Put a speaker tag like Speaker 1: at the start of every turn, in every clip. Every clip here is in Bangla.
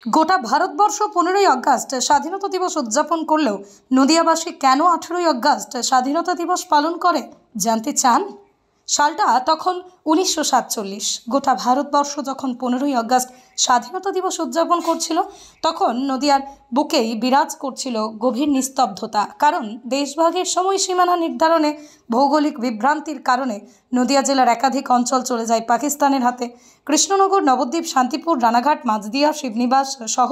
Speaker 1: গোটা ভারতবর্ষ 15ই আগস্ট স্বাধীনতা দিবস উদযাপন করলেও নদিয়াবাসী কেন 18ই আগস্ট স্বাধীনতা দিবস পালন করে জানতে চান? সালটা তখন 1947। গোটা ভারতবর্ষ যখন 15ই আগস্ট স্বাধীনতা দিবস উদযাপন করছিল, তখন নদিয়ার বুকেই বিরাজ করছিল গভীর নিস্তব্ধতা। কারণ দেশভাগের সময়সীমানা নির্ধারণে ভৌগোলিক বিভ্রান্তির কারণে নদিয়া জেলার একাধিক অঞ্চল চলে যায় পাকিস্তানের হাতে। কৃষ্ণনগর, নবদ্বীপ, শান্তিপুর, রানাঘাট, মাঝদিয়া, শিবনিবাস সহ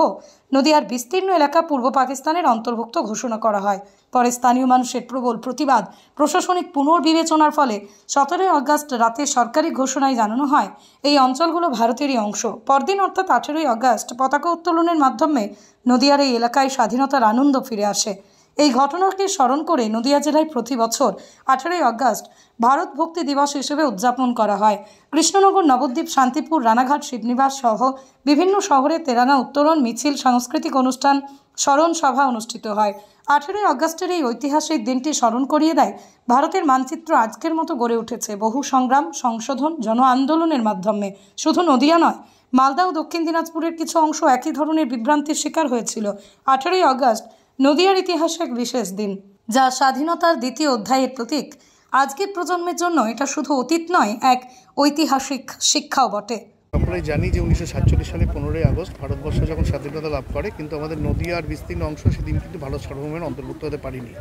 Speaker 1: নদিয়ার বিস্তীর্ণ এলাকা পূর্ব পাকিস্তানের অন্তর্ভুক্ত ঘোষণা করা হয়। পরে স্থানীয় মানুষের প্রবল প্রতিবাদ, প্রশাসনিক পুনর্বিবেচনার ফলে 17ই আগস্ট রাতে সরকারি ঘোষণায় জানানো হয় এই অঞ্চলগুলো ভারতেরই অংশ। পরদিন অর্থাৎ 18ই আগস্ট পতাকা উত্তোলনের মাধ্যমে নদিয়ার এই এলাকায় স্বাধীনতার আনন্দ ফিরে আসে। এই ঘটনাকে স্মরণ করে নদিয়া জেলায় প্রতি বছর 18ই আগস্ট ভারত ভক্তি দিবস হিসেবে উদযাপন করা হয়। কৃষ্ণনগর, নবদ্বীপ, শান্তিপুর, রানাঘাট, শিবনিবাস সহ বিভিন্ন শহরে তেরাঙ্গা উত্তোলন, মিছিল, সাংস্কৃতিক অনুষ্ঠান, স্মরণ সভা অনুষ্ঠিত হয়। 18ই আগস্টের এই ঐতিহাসিক দিনটি স্মরণ করিয়ে দেয় ভারতের মানচিত্র আজকের মতো গড়ে উঠেছে বহু সংগ্রাম, সংশোধন, জন আন্দোলনের মাধ্যমে। শুধু নদিয়া নয়, মালদা ও দক্ষিণ দিনাজপুরের কিছু অংশ একই ধরনের বিভ্রান্তির শিকার হয়েছিল। 18ই আগস্ট নদিয়ার ইতিহাসে এক বিশেষ দিন, যা স্বাধীনতার দ্বিতীয় অধ্যায়ের প্রতীক। আজকের প্রজন্মের জন্য এটা শুধু অতীত নয়, এক ঐতিহাসিক শিক্ষাও বটে।
Speaker 2: আমরা জানি যে 1947 সালে 15ই আগস্ট ভারতবর্ষ যখন স্বাধীনতা লাভ করে, কিন্তু আমাদের নদিয়ার বিস্তীর্ণ অংশ সেদিন কিন্তু ভারত সার্বভৌমের অন্তর্ভুক্ত হতে পারিনি।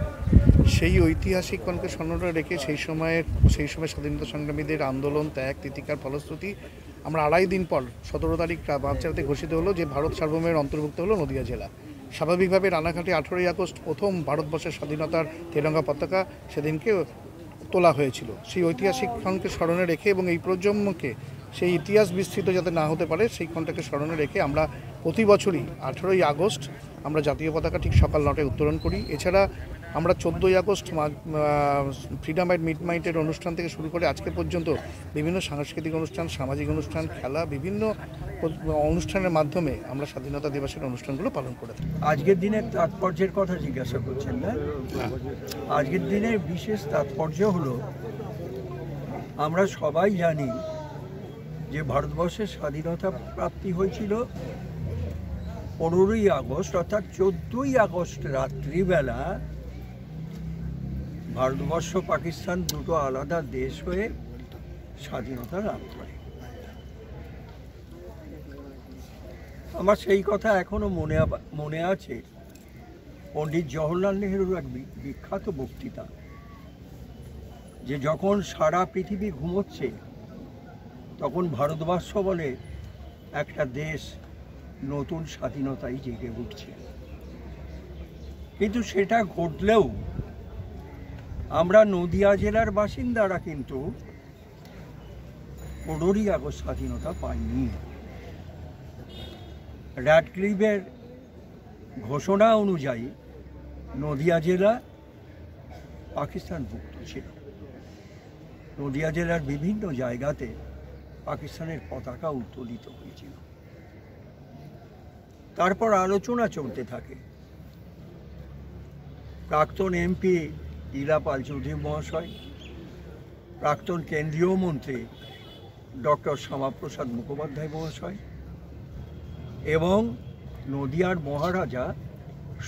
Speaker 2: সেই ঐতিহাসিক কণকে স্মরণ রেখে সেই সময় স্বাধীনতা সংগ্রামীদের আন্দোলন, ত্যাগ, তিতিকার ফলশ্রুতি আমরা আড়াই দিন পর 17 তারিখ বাচ্চারাতে ঘোষিত হলো যে ভারত সার্বভৌমের অন্তর্ভুক্ত হলো নদিয়া জেলা। স্বাভাবিকভাবে রানাঘাটে 18ই আগস্ট প্রথম ভারতবর্ষের স্বাধীনতার তেরঙ্গা পতাকা সেদিনকে তোলা হয়েছিল। সেই ঐতিহাসিক ক্ষণকে স্মরণে রেখে এবং এই প্রজন্মকে সেই ইতিহাস বিস্তৃত যাতে না হতে পারে সেই ক্ষণটাকে স্মরণে রেখে আমরা প্রতি বছরই 18ই আগস্ট আমরা জাতীয় পতাকা ঠিক সকাল 9টায় উত্তোলন করি। এছাড়া আমরা 14ই আগস্ট ফ্রিডম অ্যাট মিডনাইটের অনুষ্ঠান থেকে শুরু করে আজকে পর্যন্ত বিভিন্ন সাংস্কৃতিক অনুষ্ঠান, সামাজিক অনুষ্ঠান, খেলা, বিভিন্ন অনুষ্ঠানের মাধ্যমে আমরা স্বাধীনতা দিবসের অনুষ্ঠানগুলো পালন করে থাকি।
Speaker 3: আজকের দিনের তাৎপর্যের কথা জিজ্ঞাসা করছেন না? আজকের দিনের বিশেষ তাৎপর্য হলো, আমরা সবাই জানি যে ভারতবর্ষের স্বাধীনতা প্রাপ্তি হয়েছিল 15ই আগস্ট, অর্থাৎ 14ই আগস্ট রাত্রিবেলা ভারতবর্ষ পাকিস্তান দুটো আলাদা দেশ হয়ে স্বাধীনতা লাভ করে। আমার সেই কথা এখনো মনে আছে। পণ্ডিত জওহরলাল নেহরুর এক বিখ্যাত বক্তৃতা, যে যখন সারা পৃথিবী ঘুমোচ্ছে তখন ভারতবর্ষ বলে একটা দেশ নতুন স্বাধীনতায় জেগে উঠছে। কিন্তু সেটা ঘটলেও আমরা নদিয়া জেলার বাসিন্দারা কিন্তু 15ই আগস্ট স্বাধীনতা পাইনি। র্যাডক্লিফের ঘোষণা অনুযায়ী নদিয়া জেলা পাকিস্তানভুক্ত ছিল। নদিয়া জেলার বিভিন্ন জায়গাতে পাকিস্তানের পতাকা উত্তোলিত হয়েছিল। তারপর আলোচনা চলতে থাকে। প্রাক্তন এমপি ইলা পাল চৌধুরী মহাশয়, প্রাক্তন কেন্দ্রীয় মন্ত্রী ডক্টর শ্যামাপ্রসাদ মুখোপাধ্যায় মহাশয় এবং নদিয়ার মহারাজা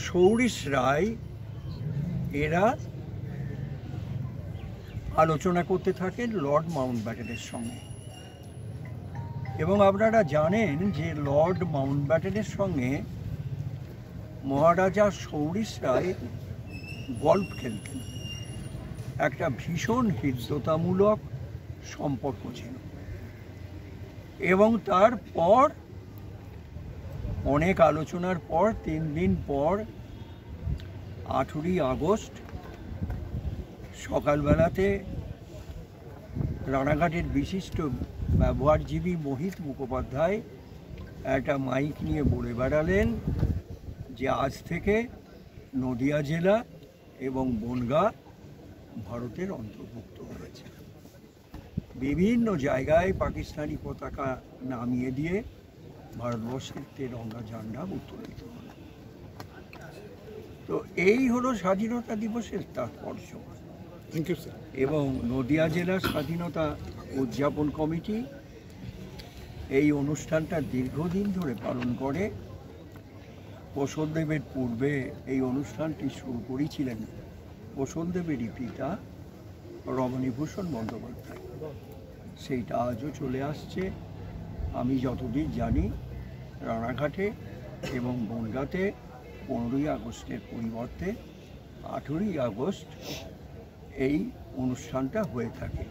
Speaker 3: সৌরিশ রায়, এরা আলোচনা করতে থাকেন লর্ড মাউন্টব্যাটেনের সঙ্গে। এবং আপনারা জানেন যে লর্ড মাউন্টব্যাটেনের সঙ্গে মহারাজা সৌরিশ রায় গল্ফ খেলতেন। একটা ভীষণ হৃদ্যতামূলক সম্পর্ক ছিল। এবং তারপর অনেক আলোচনার পর 3 দিন পর 18ই আগস্ট সকালবেলাতে রানাঘাটের বিশিষ্ট ব্যবহারজীবী মোহিত মুখোপাধ্যায় একটা মাইক নিয়ে বলে বেড়ালেন যে আজ থেকে নদিয়া জেলা এবং বনগাঁ ভারতের অন্তর্ভুক্ত হয়েছে। বিভিন্ন জায়গায় পাকিস্তানি পতাকা নামিয়ে দিয়ে ভারতবর্ষের তেরঙ্গা ঝান্ডা উত্তোলিত হল। তো এই হলো স্বাধীনতা দিবসের তাৎপর্য। এবং নদিয়া জেলার স্বাধীনতা উদযাপন কমিটি এই অনুষ্ঠানটা দীর্ঘদিন ধরে পালন করে বসুদেবের পূর্বে এই অনুষ্ঠানটি শুরু করেছিলেন বসুদেবেরই পিতা রমণীভূষণ বন্দ্যোপাধ্যায়। সেইটা আজও চলে আসছে। আমি যতদূর জানি রানাঘাটে এবং বনগাঁতে 15ই আগস্টের পরিবর্তে 18ই আগস্ট এই অনুষ্ঠানটা হয়ে থাকে।